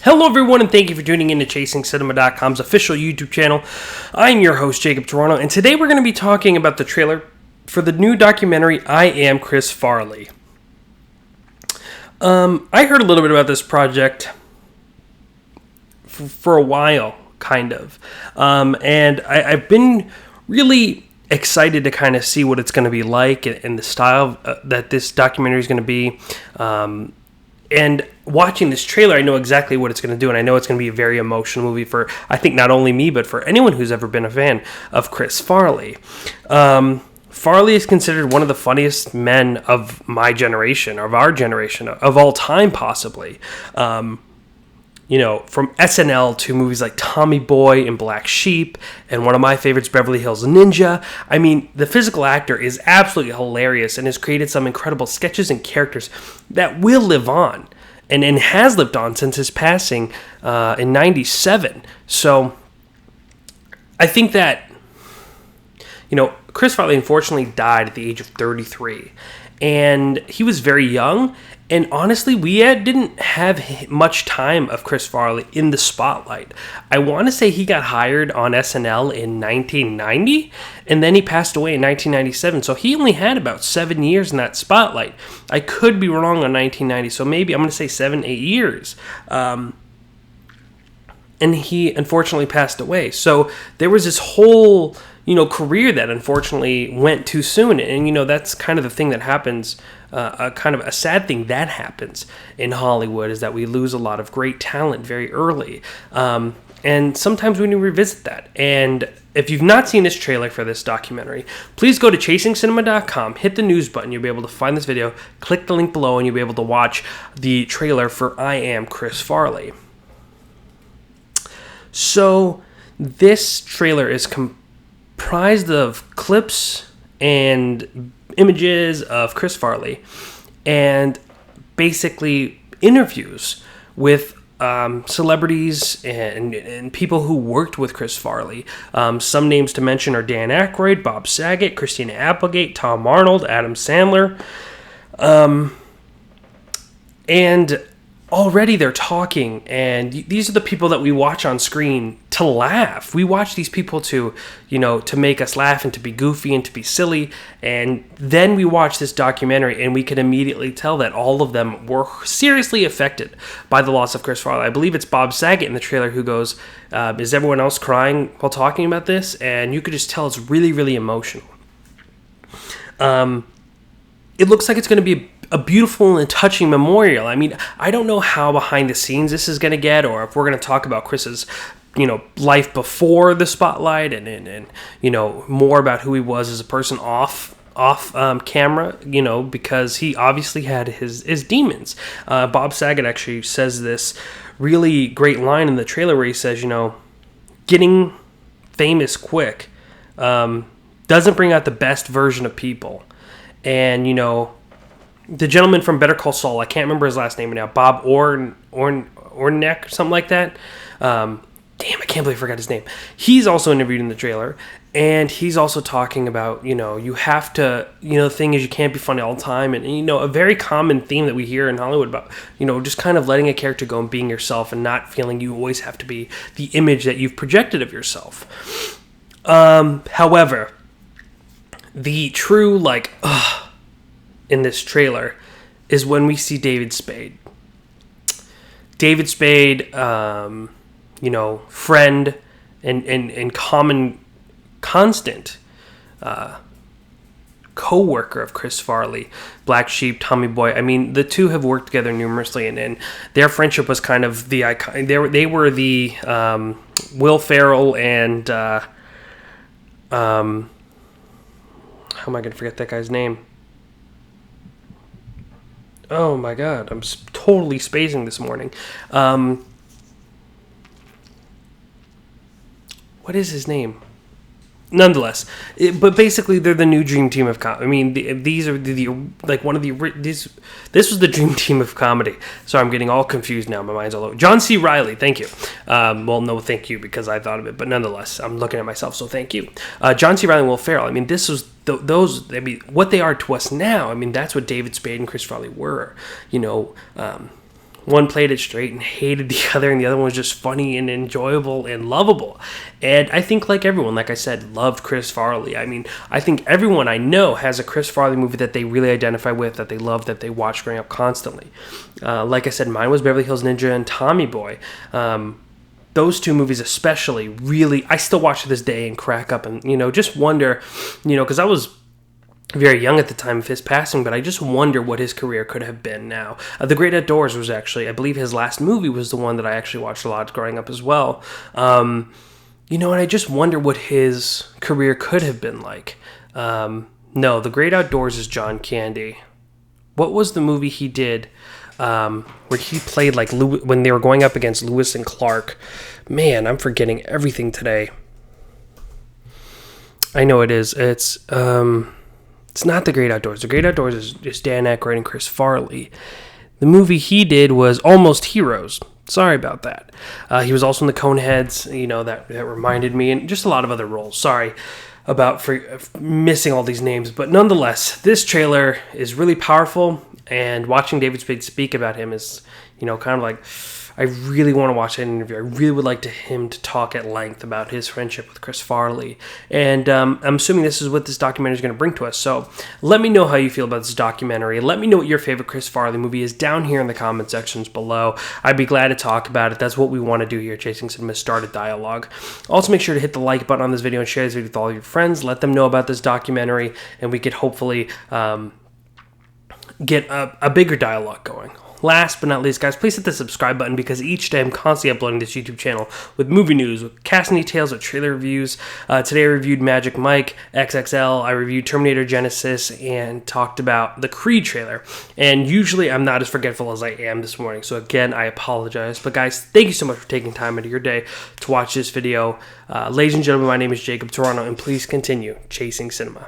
Hello everyone, and thank you for tuning in to ChasingCinema.com's official YouTube channel. I'm your host, Jacob Toronto, and today we're going to be talking about the trailer for the new documentary, I Am Chris Farley. I heard a little bit about this project for a while, kind of, and I've been really excited to kind of see what it's going to be like and the style that this documentary is going to be. And watching this trailer, I know exactly what it's going to do, and I know it's going to be a very emotional movie for, I think, not only me, but for anyone who's ever been a fan of Chris Farley. Farley is considered one of the funniest men of my generation, of our generation, of all time, possibly. From SNL to movies like Tommy Boy and Black Sheep, and one of my favorites, Beverly Hills Ninja. I mean, the physical actor is absolutely hilarious and has created some incredible sketches and characters that will live on, and has lived on since his passing in 97. So I think that, Chris Farley unfortunately died at the age of 33. And he was very young, and honestly, we didn't have much time of Chris Farley in the spotlight. I want to say he got hired on SNL in 1990, and then he passed away in 1997, so he only had about 7 years in that spotlight. I could be wrong on 1990, so maybe I'm going to say 7-8 years. And he unfortunately passed away. So there was this whole career that unfortunately went too soon. And, that's kind of the thing that happens, kind of a sad thing that happens in Hollywood, is that we lose a lot of great talent very early. And sometimes we need to revisit that. And if you've not seen this trailer for this documentary, please go to ChasingCinema.com, hit the news button, you'll be able to find this video, click the link below, and you'll be able to watch the trailer for I Am Chris Farley. So this trailer is comprised of clips and images of Chris Farley and basically interviews with celebrities and people who worked with Chris Farley. Some names to mention are Dan Aykroyd, Bob Saget, Christina Applegate, Tom Arnold, Adam Sandler. And already they're talking, and these are the people that we watch on screen to laugh. We watch these people to make us laugh and to be goofy and to be silly. And then we watch this documentary, and we can immediately tell that all of them were seriously affected by the loss of Chris Farley. I believe it's Bob Saget in the trailer who goes, is everyone else crying while talking about this? And you could just tell it's really, really emotional. It looks like it's going to be a beautiful and touching memorial. I mean, I don't know how behind the scenes this is going to get, or if we're going to talk about Chris's, life before the spotlight and more about who he was as a person off camera, because he obviously had his demons. Bob Saget actually says this really great line in the trailer where he says, getting famous quick doesn't bring out the best version of people. And, the gentleman from Better Call Saul, I can't remember his last name now, Bob Orneck or something like that. Damn, I can't believe I forgot his name. He's also interviewed in the trailer, and he's also talking about, you have to, the thing is you can't be funny all the time. And, a very common theme that we hear in Hollywood about, just kind of letting a character go and being yourself and not feeling you always have to be the image that you've projected of yourself. However, the true, in this trailer is when we see David Spade. David Spade, friend and constant co-worker of Chris Farley, Black Sheep, Tommy Boy. I mean, the two have worked together numerously, and their friendship was kind of the icon. They were the Will Ferrell and how am I going to forget that guy's name? Oh my God, I'm totally spacing this morning. What is his name? Nonetheless, but basically they're the new dream team of comedy. I mean, these are this was the dream team of comedy. So I'm getting all confused now. My mind's all over. John C. Reilly, thank you. Well, no, thank you because I thought of it, but nonetheless, I'm looking at myself. So thank you, John C. Reilly and Will Ferrell. I mean, this was those. I mean, what they are to us now. I mean, that's what David Spade and Chris Farley were. one played it straight and hated the other, and the other one was just funny and enjoyable and lovable. And I think, like everyone, like I said, loved Chris Farley. I mean, I think everyone I know has a Chris Farley movie that they really identify with, that they love, that they watch growing up constantly. Like I said, mine was Beverly Hills Ninja and Tommy Boy. Those two movies especially, really, I still watch to this day and crack up and, just wonder, because I was very young at the time of his passing, but I just wonder what his career could have been now. The Great Outdoors was actually, I believe his last movie was the one that I actually watched a lot growing up as well. And I just wonder what his career could have been like. No, The Great Outdoors is John Candy. What was the movie he did where he played like when they were going up against Lewis and Clark? Man, I'm forgetting everything today. I know it is. It's not The Great Outdoors. The Great Outdoors is Dan Aykroyd and Chris Farley. The movie he did was Almost Heroes. Sorry about that. He was also in the Coneheads, that reminded me, and just a lot of other roles. Sorry about for missing all these names. But nonetheless, this trailer is really powerful, and watching David Spade speak about him is, kind of like, I really want to watch that interview. I really would like him to talk at length about his friendship with Chris Farley. And I'm assuming this is what this documentary is going to bring to us. So let me know how you feel about this documentary. Let me know what your favorite Chris Farley movie is down here in the comment sections below. I'd be glad to talk about it. That's what we want to do here at Chasing Cinema, start a dialogue. Also, make sure to hit the like button on this video and share this video with all of your friends. Let them know about this documentary, and we could hopefully get a bigger dialogue going. Last but not least, guys, please hit the subscribe button, because each day I'm constantly uploading this YouTube channel with movie news, with casting details, with trailer reviews. Today I reviewed Magic Mike XXL. I reviewed Terminator Genesis and talked about the Creed trailer. And usually I'm not as forgetful as I am this morning. So again, I apologize. But guys, thank you so much for taking time out of your day to watch this video. Ladies and gentlemen, my name is Jacob Toronto, and please continue chasing cinema.